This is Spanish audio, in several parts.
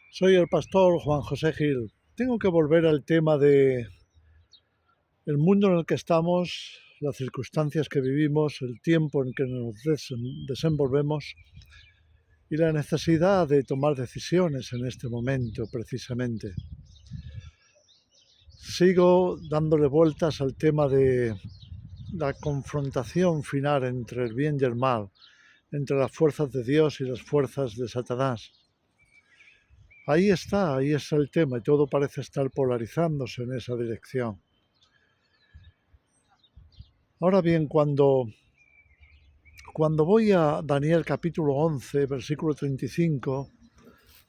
Soy el pastor Juan José Gil. Tengo que volver al tema de el mundo en el que estamos, las circunstancias que vivimos, el tiempo en que nos desenvolvemos y la necesidad de tomar decisiones en este momento precisamente. Sigo dándole vueltas al tema de la confrontación final entre el bien y el mal, entre las fuerzas de Dios y las fuerzas de Satanás. Ahí está el tema y todo parece estar polarizándose en esa dirección. Ahora bien, cuando voy a Daniel capítulo 11, versículo 35,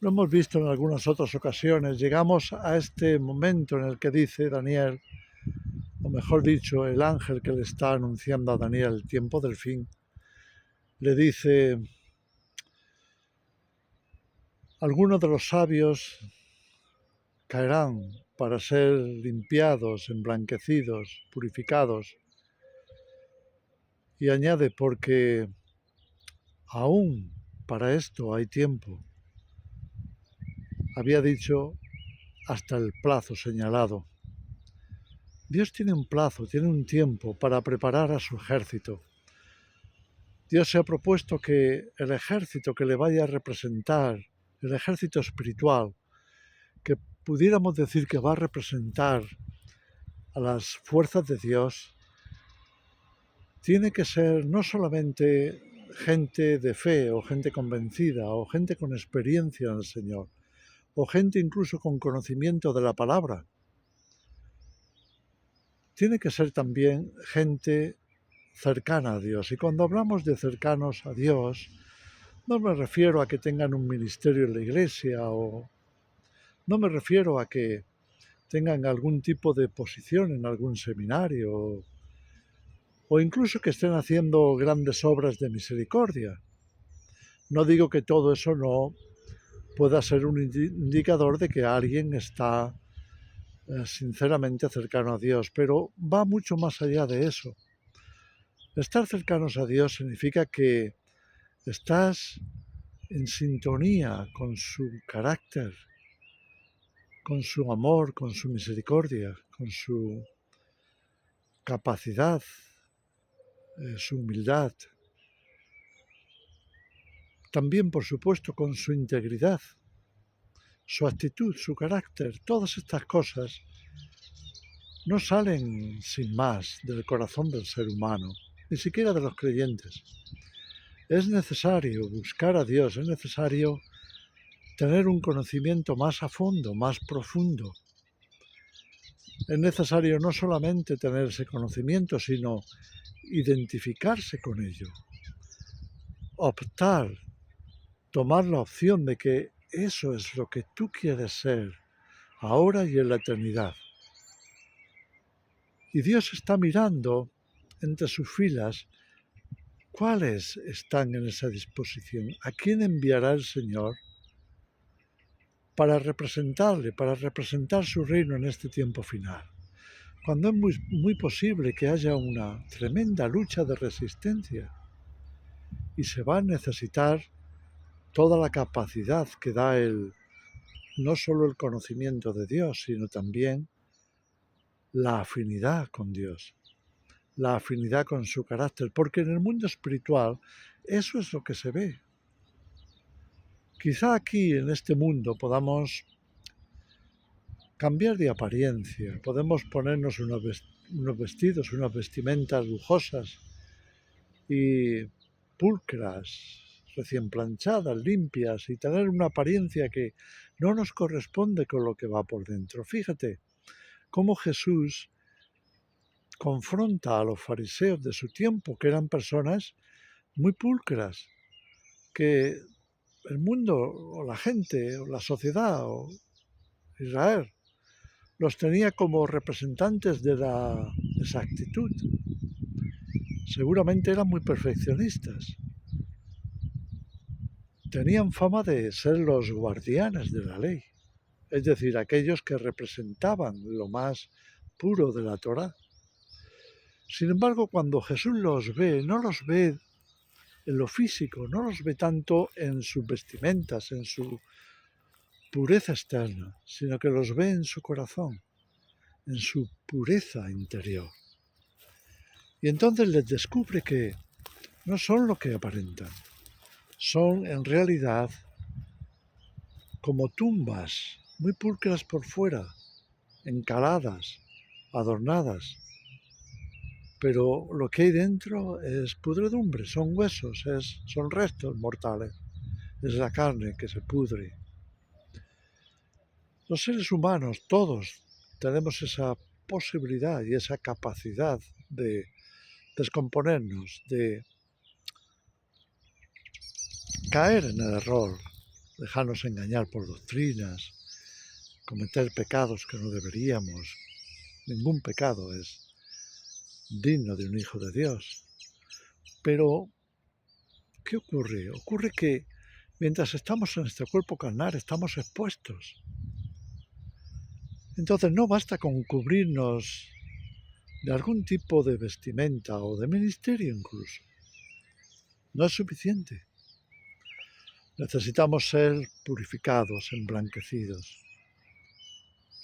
lo hemos visto en algunas otras ocasiones, llegamos a este momento en el que dice Daniel, o mejor dicho, el ángel que le está anunciando a Daniel el tiempo del fin, le dice, algunos de los sabios caerán para ser limpiados, emblanquecidos, purificados, y añade, porque aún para esto hay tiempo. Había dicho hasta el plazo señalado. Dios tiene un plazo, tiene un tiempo para preparar a su ejército. Dios se ha propuesto que el ejército que le vaya a representar, el ejército espiritual, que pudiéramos decir que va a representar a las fuerzas de Dios, tiene que ser no solamente gente de fe o gente convencida o gente con experiencia en el Señor o gente incluso con conocimiento de la palabra. Tiene que ser también gente cercana a Dios. Y cuando hablamos de cercanos a Dios, no me refiero a que tengan un ministerio en la iglesia o no me refiero a que tengan algún tipo de posición en algún seminario o incluso que estén haciendo grandes obras de misericordia. No digo que todo eso no pueda ser un indicador de que alguien está sinceramente cercano a Dios, pero va mucho más allá de eso. Estar cercanos a Dios significa que estás en sintonía con su carácter, con su amor, con su misericordia, con su capacidad, su humildad. También, por supuesto, con su integridad, su actitud, su carácter. Todas estas cosas no salen sin más del corazón del ser humano, ni siquiera de los creyentes. Es necesario buscar a Dios, es necesario tener un conocimiento más a fondo, más profundo. Es necesario no solamente tener ese conocimiento, sino identificarse con ello, optar, tomar la opción de que eso es lo que tú quieres ser, ahora y en la eternidad. Y Dios está mirando entre sus filas cuáles están en esa disposición, a quién enviará el Señor para representarle, para representar su reino en este tiempo final. Cuando es muy posible que haya una tremenda lucha de resistencia y se va a necesitar toda la capacidad que da no solo el conocimiento de Dios, sino también la afinidad con Dios, la afinidad con su carácter, porque en el mundo espiritual eso es lo que se ve. Quizá aquí en este mundo podamos cambiar de apariencia, podemos ponernos unos vestidos, unas vestimentas lujosas y pulcras, recién planchadas, limpias y tener una apariencia que no nos corresponde con lo que va por dentro. Fíjate cómo Jesús confronta a los fariseos de su tiempo, que eran personas muy pulcras, que el mundo o la gente o la sociedad o Israel los tenía como representantes de la exactitud. Seguramente eran muy perfeccionistas. Tenían fama de ser los guardianes de la ley, es decir, aquellos que representaban lo más puro de la Torá. Sin embargo, cuando Jesús los ve, no los ve en lo físico, no los ve tanto en sus vestimentas, en su pureza externa, sino que los ve en su corazón, en su pureza interior. Y entonces les descubre que no son lo que aparentan, son en realidad como tumbas muy pulcras por fuera, encaladas, adornadas, pero lo que hay dentro es pudredumbre, son huesos, son restos mortales, es la carne que se pudre. Los seres humanos, todos, tenemos esa posibilidad y esa capacidad de descomponernos, de caer en el error, dejarnos engañar por doctrinas, cometer pecados que no deberíamos. Ningún pecado es digno de un hijo de Dios. Pero, ¿qué ocurre? Ocurre que mientras estamos en este cuerpo carnal estamos expuestos. Entonces no basta con cubrirnos de algún tipo de vestimenta o de ministerio incluso. No es suficiente. Necesitamos ser purificados, emblanquecidos,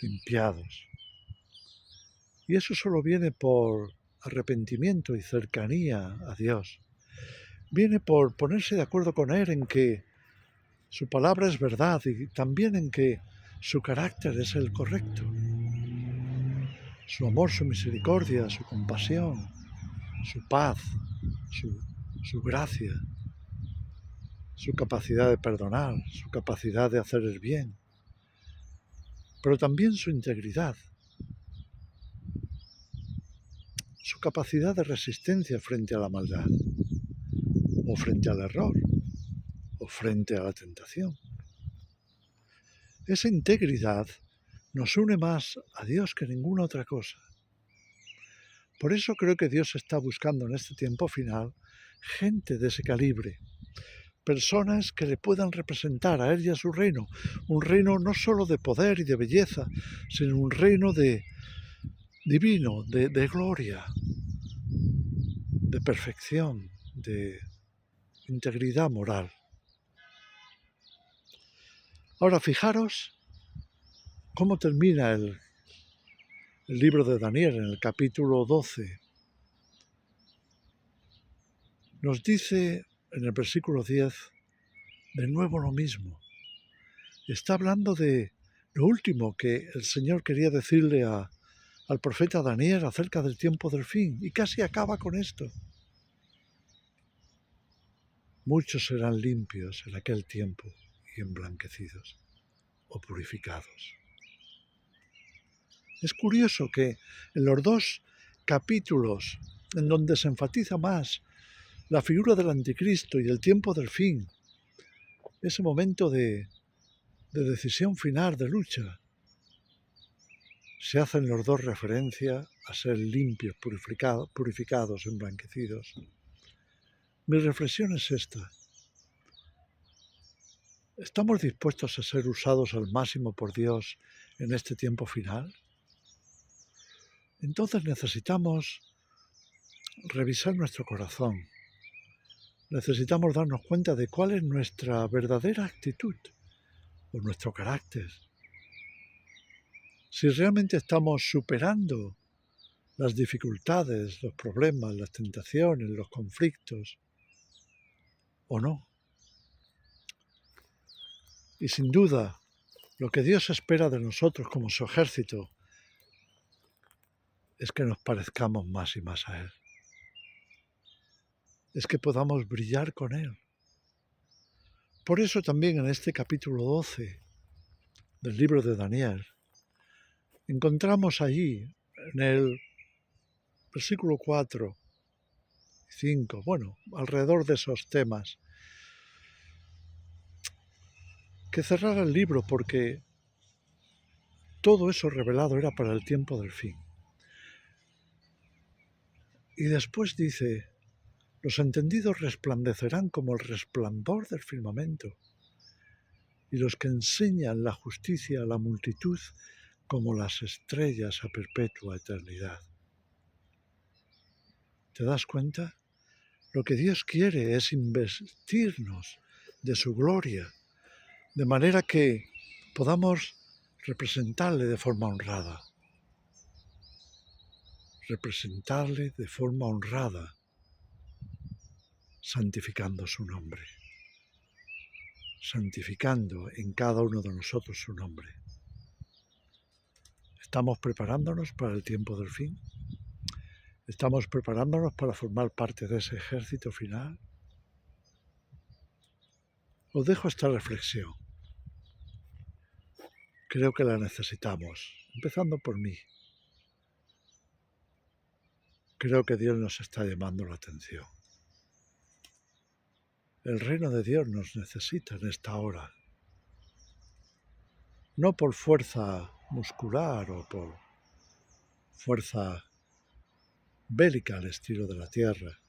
limpiados. Y eso solo viene por arrepentimiento y cercanía a Dios. Viene por ponerse de acuerdo con Él en que su palabra es verdad y también en que su carácter es el correcto. Su amor, su misericordia, su compasión, su paz, su gracia, su capacidad de perdonar, su capacidad de hacer el bien, pero también su integridad, su capacidad de resistencia frente a la maldad, o frente al error, o frente a la tentación. Esa integridad nos une más a Dios que ninguna otra cosa. Por eso creo que Dios está buscando en este tiempo final gente de ese calibre, personas que le puedan representar a Él y a su reino, un reino no solo de poder y de belleza, sino un reino divino, de gloria, de perfección, de integridad moral. Ahora fijaros cómo termina el libro de Daniel en el capítulo 12. Nos dice en el versículo 10 de nuevo lo mismo. Está hablando de lo último que el Señor quería decirle al profeta Daniel acerca del tiempo del fin, y casi acaba con esto. Muchos serán limpios en aquel tiempo y emblanquecidos o purificados. Es curioso que en los dos capítulos en donde se enfatiza más la figura del anticristo y el tiempo del fin, ese momento de decisión final, de lucha, se hacen los dos referencia a ser limpios, purificados, emblanquecidos. Mi reflexión es esta. ¿Estamos dispuestos a ser usados al máximo por Dios en este tiempo final? Entonces necesitamos revisar nuestro corazón. Necesitamos darnos cuenta de cuál es nuestra verdadera actitud o nuestro carácter. Si realmente estamos superando las dificultades, los problemas, las tentaciones, los conflictos, o no. Y sin duda, lo que Dios espera de nosotros como su ejército es que nos parezcamos más y más a Él. Es que podamos brillar con Él. Por eso también en este capítulo 12 del libro de Daniel, encontramos allí, en el versículo 4 y 5, alrededor de esos temas, que cerrara el libro porque todo eso revelado era para el tiempo del fin. Y después dice, los entendidos resplandecerán como el resplandor del firmamento, y los que enseñan la justicia a la multitud como las estrellas a perpetua eternidad. ¿Te das cuenta? Lo que Dios quiere es investirnos de su gloria, de manera que podamos representarle de forma honrada. Representarle de forma honrada, santificando su nombre. Santificando en cada uno de nosotros su nombre. ¿Estamos preparándonos para el tiempo del fin? ¿Estamos preparándonos para formar parte de ese ejército final? Os dejo esta reflexión. Creo que la necesitamos, empezando por mí. Creo que Dios nos está llamando la atención. El reino de Dios nos necesita en esta hora. No por fuerza muscular o por fuerza bélica al estilo de la tierra,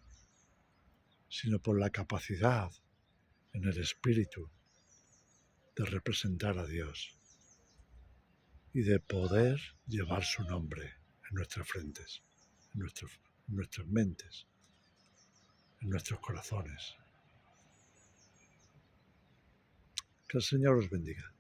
sino por la capacidad en el espíritu de representar a Dios y de poder llevar su nombre en nuestras frentes, en nuestras mentes, en nuestros corazones. Que el Señor os bendiga.